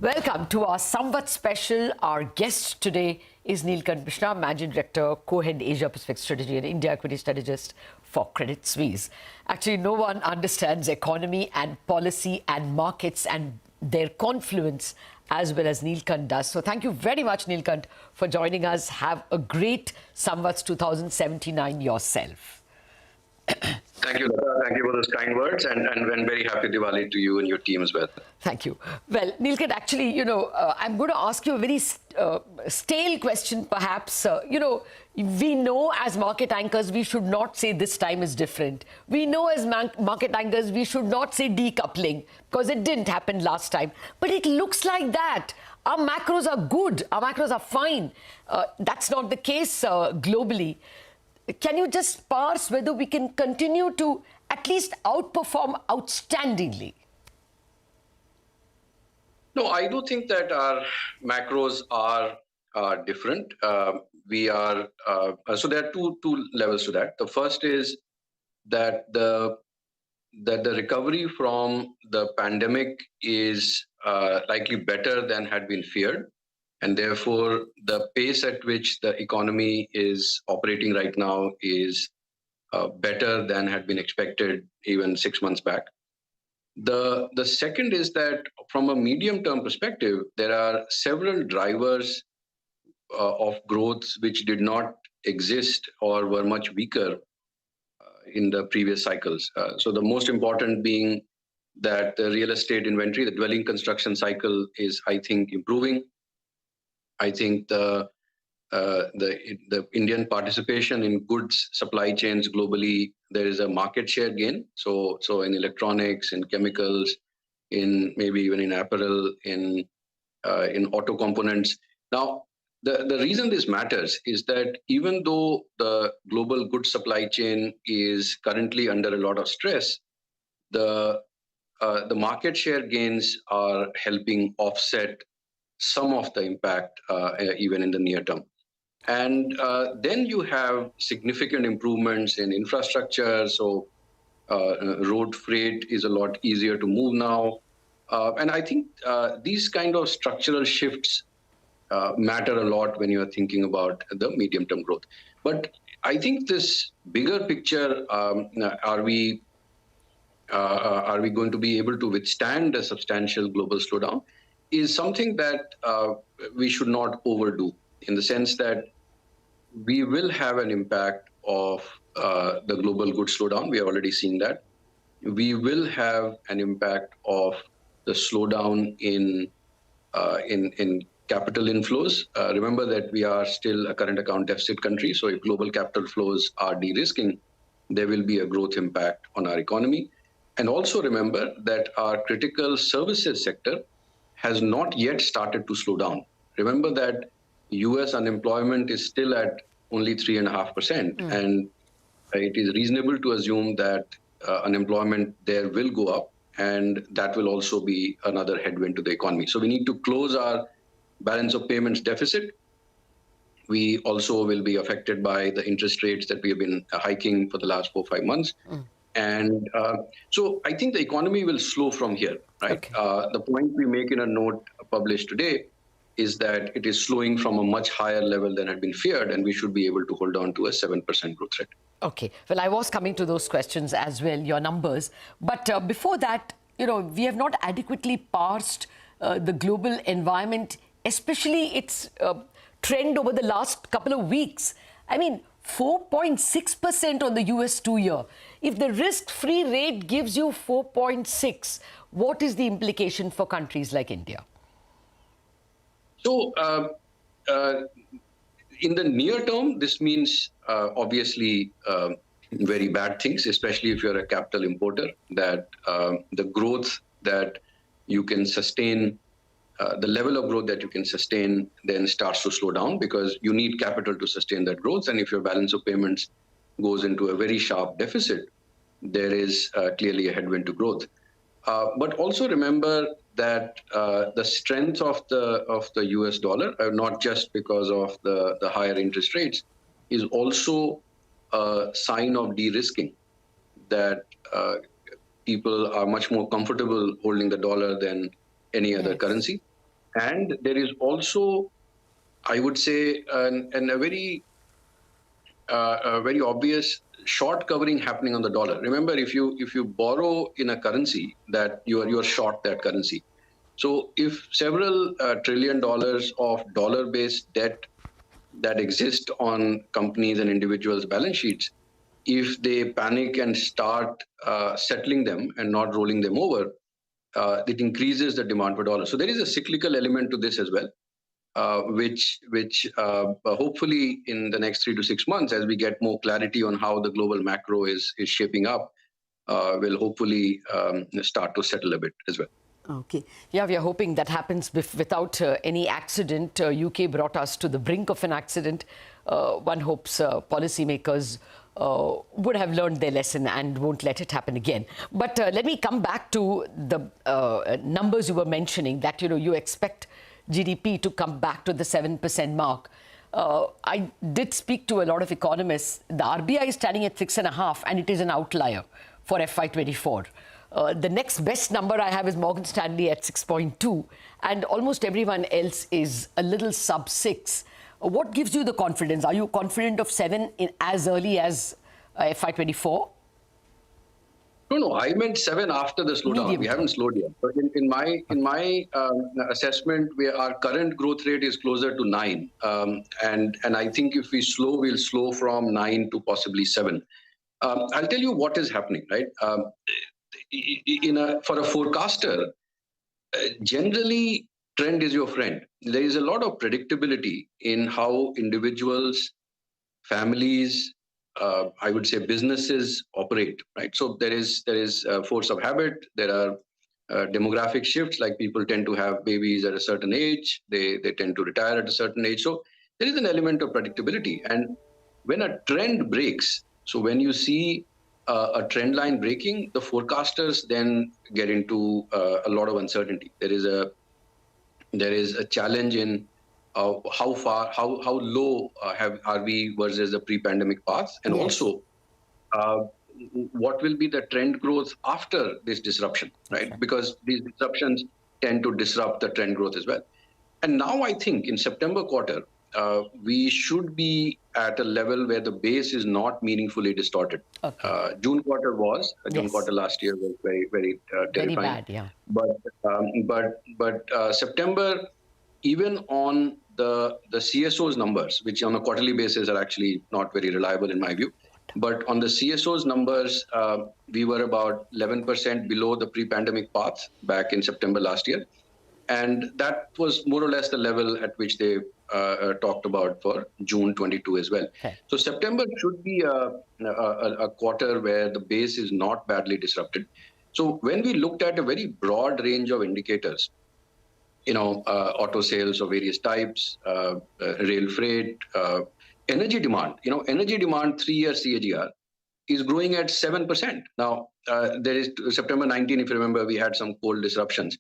Welcome to our Samvat special. Our guest today is Neelkanth Mishra, Managing Director, Co-Head Asia Pacific Strategy and India Equity Strategist for Credit Suisse. Actually, no one understands economy and policy and markets and their confluence as well as Neelkanth does. So thank you very much, Neelkanth, for joining us. Have a great Samvats 2079 yourself. Thank you, Lata. Thank you for those kind words, and very happy Diwali to you and your team as well. Thank you. Well, Neelkanth, actually, I'm going to ask you a very stale question, perhaps. We know as market anchors, we should not say this time is different. We know as market anchors, we should not say decoupling, because it didn't happen last time. But it looks like that. Our macros are good. Our macros are fine. That's not the case globally. Can you just parse whether we can continue to at least outperform outstandingly? No, I do think that our macros are different. So there are two levels to that. The first is that the recovery from the pandemic is likely better than had been feared. And therefore, the pace at which the economy is operating right now is better than had been expected even 6 months back. The second is that from a medium-term perspective, there are several drivers of growth which did not exist or were much weaker in the previous cycles. So the most important being that the real estate inventory, the dwelling construction cycle is, I think, improving. I think the Indian participation in goods supply chains globally, there is a market share gain. So in electronics, in chemicals, in maybe even in apparel, in auto components. Now, the reason this matters is that even though the global goods supply chain is currently under a lot of stress, the market share gains are helping offset some of the impact even in the near term. And then you have significant improvements in infrastructure. So road freight is a lot easier to move now. And I think these kind of structural shifts matter a lot when you're thinking about the medium-term growth. But I think this bigger picture, are we going to be able to withstand a substantial global slowdown, is something that we should not overdo, in the sense that we will have an impact of the global goods slowdown. We are already seeing that. We will have an impact of the slowdown in capital inflows. Remember that we are still a current account deficit country. So if global capital flows are de-risking, there will be a growth impact on our economy. And also remember that our critical services sector has not yet started to slow down. Remember that US unemployment is still at only 3.5%. And it is reasonable to assume that unemployment there will go up, and that will also be another headwind to the economy. So we need to close our balance of payments deficit. We also will be affected by the interest rates that we have been hiking for the last 4 or 5 months. And so I think the economy will slow from here, right? Okay. The point we make in a note published today is that it is slowing from a much higher level than had been feared, and we should be able to hold on to a 7% growth rate. Okay. Well, I was coming to those questions as well, your numbers. But before that, we have not adequately parsed the global environment, especially its trend over the last couple of weeks. I mean, 4.6% on the US 2-year. If the risk-free rate gives you 4.6, what is the implication for countries like India? So in the near term, this means obviously very bad things, especially if you're a capital importer, that the growth that you can sustain, the level of growth that you can sustain then starts to slow down, because you need capital to sustain that growth. And if your balance of payments goes into a very sharp deficit, there is clearly a headwind to growth. But also remember that the strength of the US dollar, not just because of the higher interest rates, is also a sign of de-risking, that people are much more comfortable holding the dollar than any other currency. And there is also, I would say, a very obvious short covering happening on the dollar. Remember, if you borrow in a currency that you are short that currency. So if several trillion dollars of dollar-based debt that exist on companies and individuals' balance sheets, if they panic and start settling them and not rolling them over, it increases the demand for dollars. So there is a cyclical element to this as well, which hopefully in the next 3 to 6 months, as we get more clarity on how the global macro is shaping up, will hopefully start to settle a bit as well. Okay. Yeah, we are hoping that happens without any accident. UK brought us to the brink of an accident. One hopes policymakers would have learned their lesson and won't let it happen again. But let me come back to the numbers you were mentioning, that you expect GDP to come back to the 7% mark. I did speak to a lot of economists. The RBI is standing at 6.5%, and it is an outlier for FY24. The next best number I have is Morgan Stanley at 6.2, and almost everyone else is a little sub 6. What gives you the confidence? Are you confident of 7 as early as FY24? No, I meant 7 after the slowdown. Medium we haven't slowed yet. But in my assessment, our current growth rate is closer to 9, and I think if we slow, we'll slow from 9 to possibly 7. I'll tell you what is happening, right? For a forecaster, generally trend is your friend. There is a lot of predictability in how individuals, families, I would say businesses operate, right? So there is a force of habit. There are demographic shifts, like people tend to have babies at a certain age. They tend to retire at a certain age. So there is an element of predictability. And when a trend breaks, so when you see a trend line breaking, the forecasters then get into a lot of uncertainty. There is a challenge in how low are we versus the pre-pandemic path, and also what will be the trend growth after this disruption, right? Okay. Because these disruptions tend to disrupt the trend growth as well. And now I think in September quarter, we should be at a level where the base is not meaningfully distorted. Okay. June quarter June quarter last year was very, very terrifying. Very bad, yeah. But September, even on the CSO's numbers, which on a quarterly basis are actually not very reliable in my view, but on the CSO's numbers, we were about 11% below the pre-pandemic path back in September last year. And that was more or less the level at which they talked about for June 22 as well. Okay. So September should be a quarter where the base is not badly disrupted. So when we looked at a very broad range of indicators, auto sales of various types, rail freight, energy demand, energy demand 3-year CAGR is growing at 7%. Now, there is September 19, if you remember, we had some coal disruptions.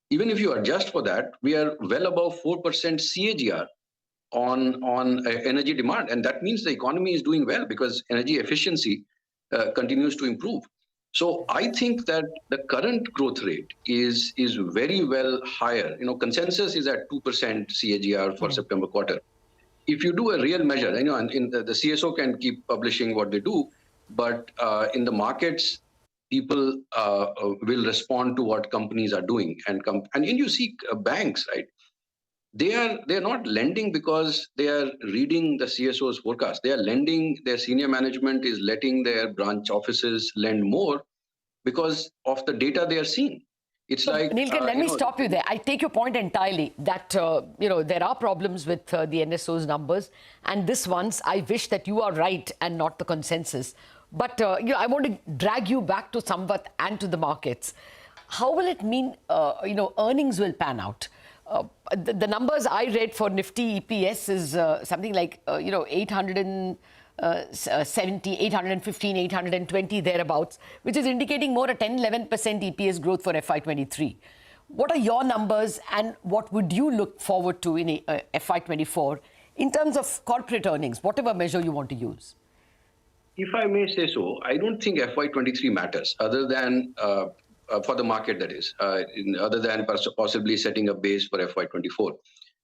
Even if you adjust for that, we are well above 4% CAGR on energy demand. And that means the economy is doing well because energy efficiency continues to improve. So I think that the current growth rate is very well higher. Consensus is at 2% CAGR for September quarter. If you do a real measure, and the CSO can keep publishing what they do, but in the markets, people will respond to what companies are doing, and you see banks, right? They're not lending because they are reading the CSO's forecast. They are lending. Their senior management is letting their branch offices lend more because of the data they are seeing. It's so, like Neelkanth, let me stop you there. I take your point entirely that there are problems with the NSO's numbers, and this once I wish that you are right and not the consensus. But I want to drag you back to Samvat and to the markets. How will it mean earnings will pan out? The numbers I read for Nifty EPS is something like 870, 815, 820 thereabouts, which is indicating more a 10-11% EPS growth for FY23. What are your numbers, and what would you look forward to in FY24 in terms of corporate earnings, whatever measure you want to use? If I may say so, I don't think FY23 matters, other than for the market, that is, other than possibly setting a base for FY24.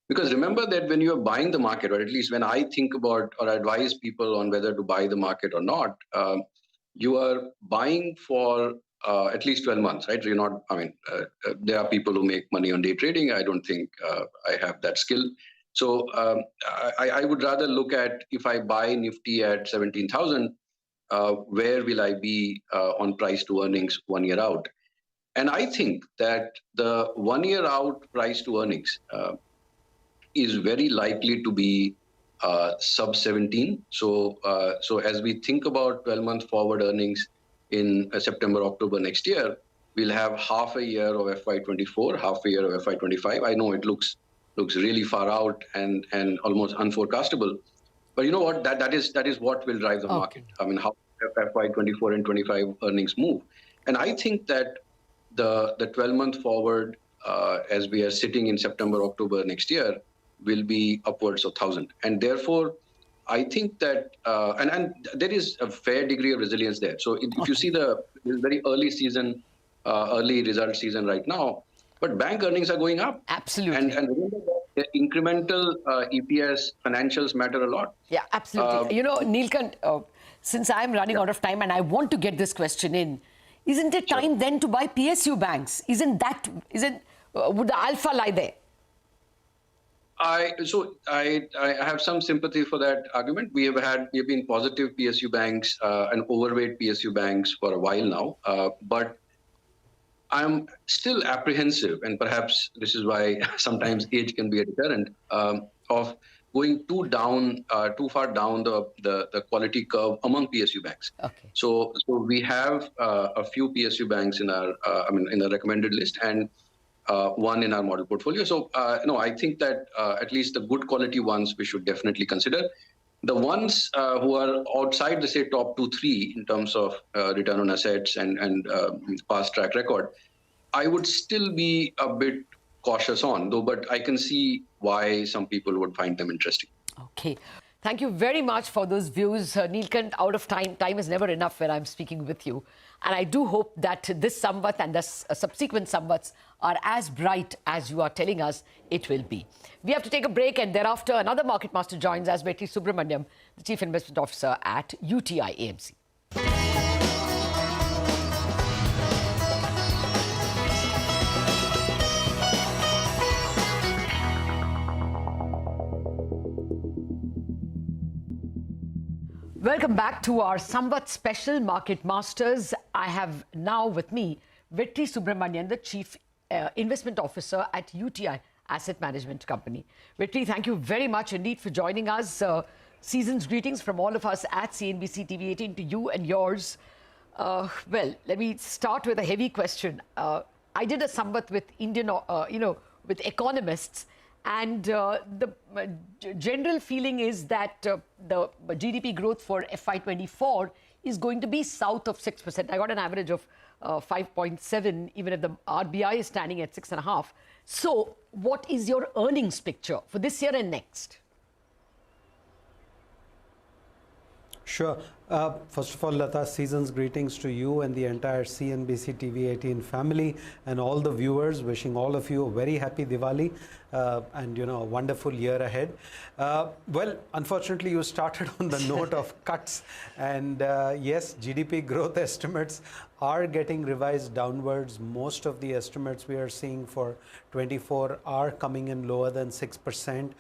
Because remember that when you're buying the market, or at least when I think about or advise people on whether to buy the market or not, you are buying for at least 12 months, right? You're not, there are people who make money on day trading. I don't think I have that skill. So I would rather look at, if I buy Nifty at 17,000, where will I be on price to earnings 1 year out? And I think that the 1 year out price to earnings is very likely to be sub 17. So as we think about 12-month forward earnings in September, October next year, we'll have half a year of FY24, half a year of FY25. I know it looks really far out and almost unforecastable, but you know what? That is what will drive the market. I mean, how FY24 and 25 earnings move, and I think that the 12-month forward, as we are sitting in September, October next year, will be upwards of 1,000, and therefore, I think that and there is a fair degree of resilience there. So if you see the very early season, early result season right now, but bank earnings are going up. Absolutely. And remember that the incremental EPS financials matter a lot. Yeah, absolutely. Neelkanth, since I'm running out of time and I want to get this question in, isn't it time then to buy PSU banks? Would the alpha lie there? I have some sympathy for that argument. We have been positive PSU banks and overweight PSU banks for a while now, but I'm still apprehensive, and perhaps this is why sometimes age can be a deterrent, of going too far down the quality curve among PSU banks. Okay. So we have a few PSU banks in our in the recommended list, and one in our model portfolio. So no, I think that at least the good quality ones we should definitely consider. The ones who are outside the, say, top 2-3 in terms of return on assets and past track record, I would still be a bit cautious on, though, but I can see why some people would find them interesting. Okay. Thank you very much for those views. Neelkanth, out of time. Time is never enough when I'm speaking with you. And I do hope that this Samvat and the subsequent Samvats are as bright as you are telling us it will be. We have to take a break, and thereafter another market master joins us, Vetri Subramaniam, the Chief Investment Officer at UTI AMC. Welcome back to our Samvat special Market Masters. I have now with me Vetri Subramaniam, the Chief Investment Officer at UTI Asset Management Company. Vetri, thank you very much indeed for joining us. Season's greetings from all of us at CNBC TV 18 to you and yours. Well, let me start with a heavy question. I did a Samvat with with economists. And the general feeling is that the GDP growth for FY24 is going to be south of 6%. I got an average of 5.7, even if the RBI is standing at 6.5. So what is your earnings picture for this year and next? Sure. First of all, Lata, season's greetings to you and the entire CNBC TV 18 family and all the viewers. Wishing all of you a very happy Diwali and a wonderful year ahead. Well, unfortunately, you started on the note of cuts, and yes, GDP growth estimates are getting revised downwards. Most of the estimates we are seeing for 24 are coming in lower than 6%.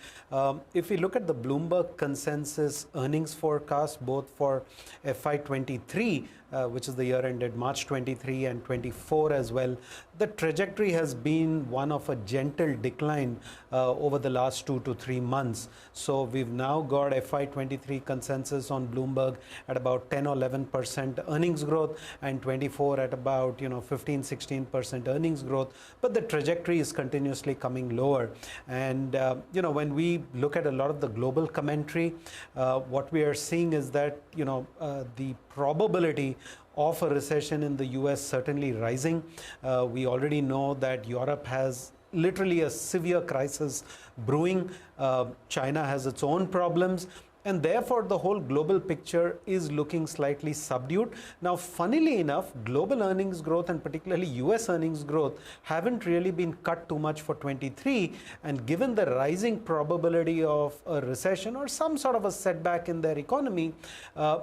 If we look at the Bloomberg consensus earnings forecast, both for FY23, which is the year ended March 23 and 24 as well, the trajectory has been one of a gentle decline over the last 2 to 3 months. So we've now got FY23 consensus on Bloomberg at about 10 or 11% earnings growth, and 24 at about 15-16% earnings growth. But the trajectory is continuously coming lower. And when we look at a lot of the global commentary, what we are seeing is that the probability of a recession in the US certainly rising. We already know that Europe has literally a severe crisis brewing. China has its own problems. and therefore the whole global picture is looking slightly subdued. Now, funnily enough, global earnings growth and particularly US earnings growth haven't really been cut too much for 23, and given the rising probability of a recession or some sort of a setback in their economy,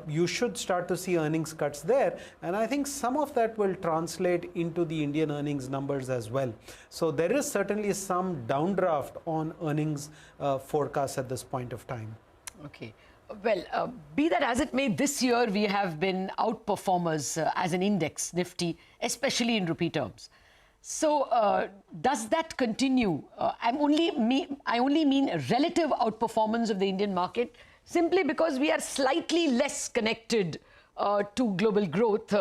you should start to see earnings cuts there, and I think some of that will translate into the Indian earnings numbers as well. So there is certainly some downdraft on earnings forecasts at this point of time. Okay. Well, be that as it may, this year we have been outperformers as an index, Nifty, especially in rupee terms. So does that continue? I only mean relative outperformance of the Indian market, simply because we are slightly less connected to global growth.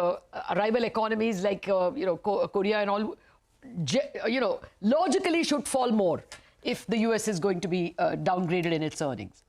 Rival economies like Korea and all, logically should fall more if the US is going to be downgraded in its earnings.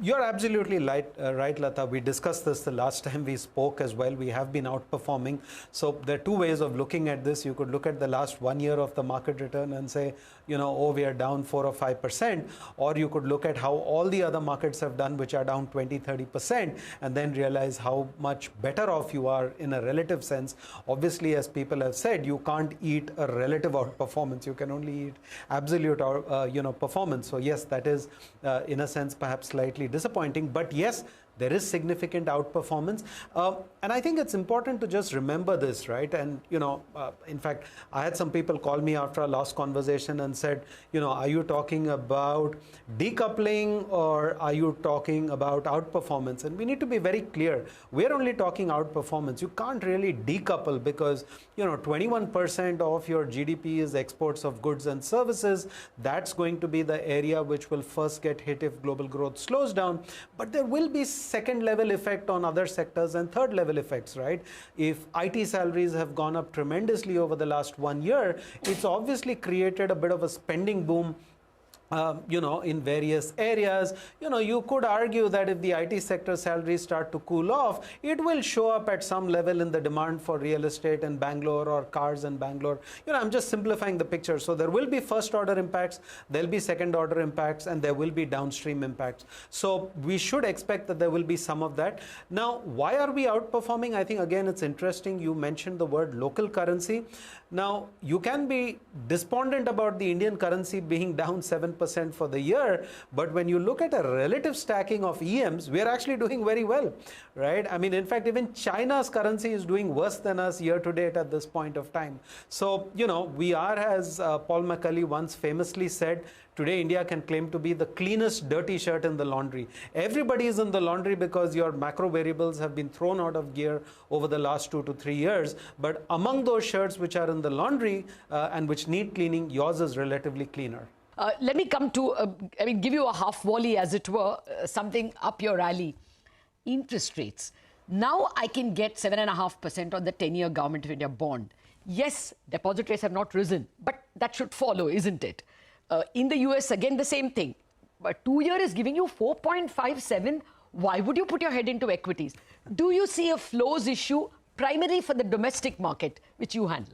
You're absolutely right, Lata. We discussed this the last time we spoke as well. We have been outperforming. So there are two ways of looking at this. You could look at the last 1 year of the market return and say, oh, we are down 4 or 5%. Or you could look at how all the other markets have done, which are down 20, 30%, and then realize how much better off you are in a relative sense. Obviously, as people have said, you can't eat a relative outperformance. You can only eat absolute performance. So yes, that is in a sense perhaps slightly disappointing, but yes, there is significant outperformance, and I think it's important to just remember this, right? And in fact, I had some people call me after our last conversation and said, are you talking about decoupling or are you talking about outperformance? And we need to be very clear. We're only talking outperformance. You can't really decouple, because 21% of your GDP is exports of goods and services. That's going to be the area which will first get hit if global growth slows down, but there will be second level effect on other sectors and third level effects, right? If IT salaries have gone up tremendously over the last 1 year, it's obviously created a bit of a spending boom in various areas. You could argue that if the IT sector salaries start to cool off, it will show up at some level in the demand for real estate in Bangalore or cars in Bangalore. I'm just simplifying the picture. So there will be first order impacts, there'll be second order impacts, and there will be downstream impacts. So we should expect that there will be some of that. Now, why are we outperforming? I think again, it's interesting. You mentioned the word local currency. Now, you can be despondent about the Indian currency being down 7% for the year, but when you look at a relative stacking of EMs, we are actually doing very well, right? I mean, in fact, even China's currency is doing worse than us year to date at this point of time. So, we are, as Paul McCulley once famously said, today India can claim to be the cleanest dirty shirt in the laundry. Everybody is in the laundry because your macro variables have been thrown out of gear over the last 2 to 3 years. But among those shirts which are in the laundry and which need cleaning, yours is relatively cleaner. Let me come to, give you a half volley, as it were, something up your alley. Interest rates. Now I can get 7.5% on the 10-year Government of India bond. Yes, deposit rates have not risen, but that should follow, isn't it? In the US, again, the same thing. But 2-year is giving you 4.57. Why would you put your head into equities? Do you see a flows issue primarily for the domestic market, which you handle?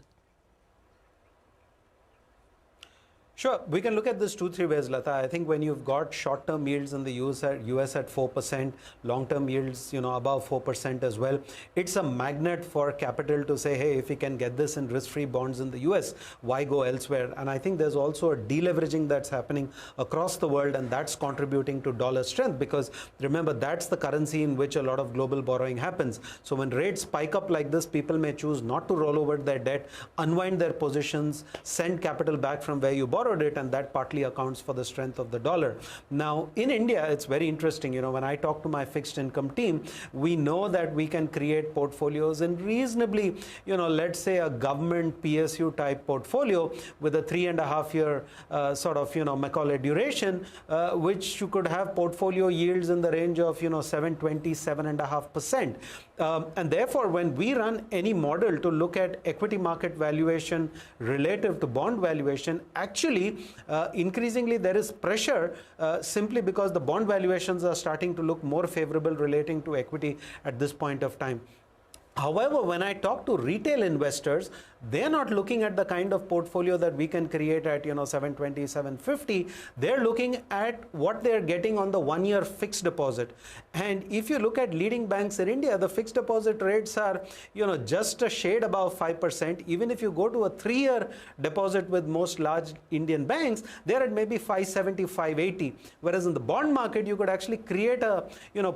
Sure, we can look at this 2-3 ways, Lata. I think when you've got short-term yields in the US at 4%, long-term yields, above 4% as well, it's a magnet for capital to say, hey, if we can get this in risk-free bonds in the US, why go elsewhere? And I think there's also a deleveraging that's happening across the world, and that's contributing to dollar strength, because remember, that's the currency in which a lot of global borrowing happens. So when rates spike up like this, people may choose not to roll over their debt, unwind their positions, send capital back from where you borrowed it, and that partly accounts for the strength of the dollar. Now, in India, it's very interesting. When I talk to my fixed income team, we know that we can create portfolios in reasonably, let's say a government PSU type portfolio with a 3.5-year sort of, Macaulay duration, which you could have portfolio yields in the range of, 7.20, 7.5%. And therefore, when we run any model to look at equity market valuation relative to bond valuation, actually, increasingly there is pressure simply because the bond valuations are starting to look more favorable relating to equity at this point of time. However, when I talk to retail investors, they're not looking at the kind of portfolio that we can create at 720, 750. They're looking at what they're getting on the 1-year fixed deposit. And if you look at leading banks in India, the fixed deposit rates are just a shade above 5%. Even if you go to a 3-year deposit with most large Indian banks, they're at maybe 570, 580. Whereas in the bond market, you could actually create a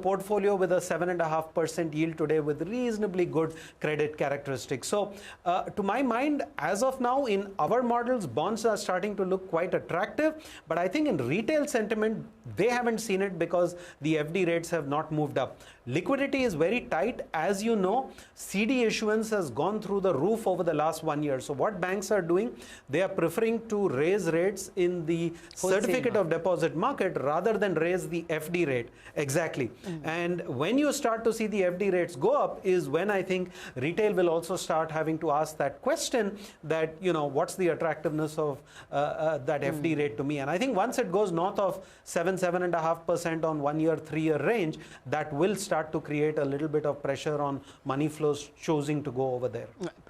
portfolio with a 7.5% yield today with reasonably good credit characteristics. So to my mind, as of now, in our models, bonds are starting to look quite attractive. But I think in retail sentiment, they haven't seen it because the FD rates have not moved up. Liquidity is very tight. As you know, CD issuance has gone through the roof over the last 1 year. So what banks are doing, they are preferring to raise rates in the certificate of deposit market rather than raise the FD rate. Exactly. And when you start to see the FD rates go up is when I think retail will also start having to ask that question that, what's the attractiveness of that FD rate to me? And I think once it goes north of 7.5% on 1 year, 3-year range, that will start to create a little bit of pressure on money flows choosing to go over there.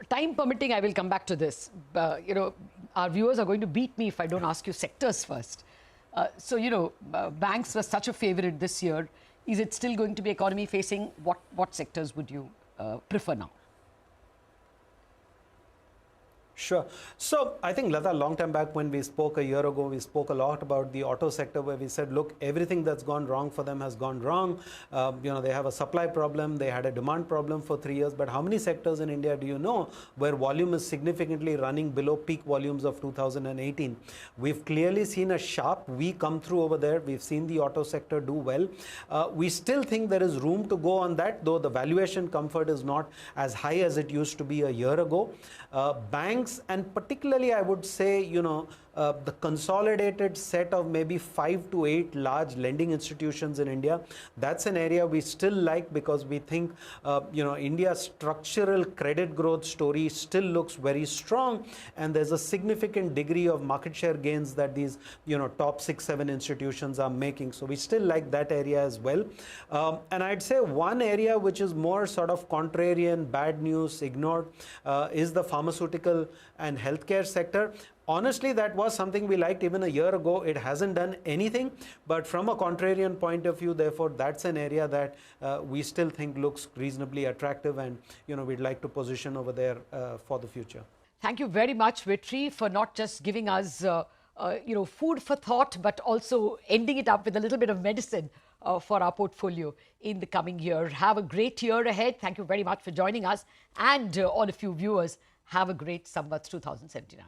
Time permitting, I will come back to this. Our viewers are going to beat me if I don't ask you sectors first. Banks were such a favorite this year. Is it still going to be economy facing? What sectors would you prefer now? Sure. So I think, Lata, long time back when we spoke a year ago, we spoke a lot about the auto sector where we said, look, everything that's gone wrong for them has gone wrong. They have a supply problem. They had a demand problem for 3 years. But how many sectors in India do you know where volume is significantly running below peak volumes of 2018? We've clearly seen a sharp V come through over there. We've seen the auto sector do well. We still think there is room to go on that, though the valuation comfort is not as high as it used to be a year ago. Banks, and particularly I would say, the consolidated set of maybe 5 to 8 large lending institutions in India, that's an area we still like because we think, India's structural credit growth story still looks very strong, and there's a significant degree of market share gains that these, top 6, 7 institutions are making. So we still like that area as well. And I'd say one area which is more sort of contrarian, bad news, ignored, is the pharmaceutical and healthcare sector. Honestly, that was something we liked even a year ago. It hasn't done anything, but from a contrarian point of view, therefore, that's an area that we still think looks reasonably attractive, and we'd like to position over there for the future. Thank you very much, Vetri, for not just giving us food for thought, but also ending it up with a little bit of medicine for our portfolio in the coming year. Have a great year ahead. Thank you very much for joining us, and all of you viewers, have a great Samvat 2079.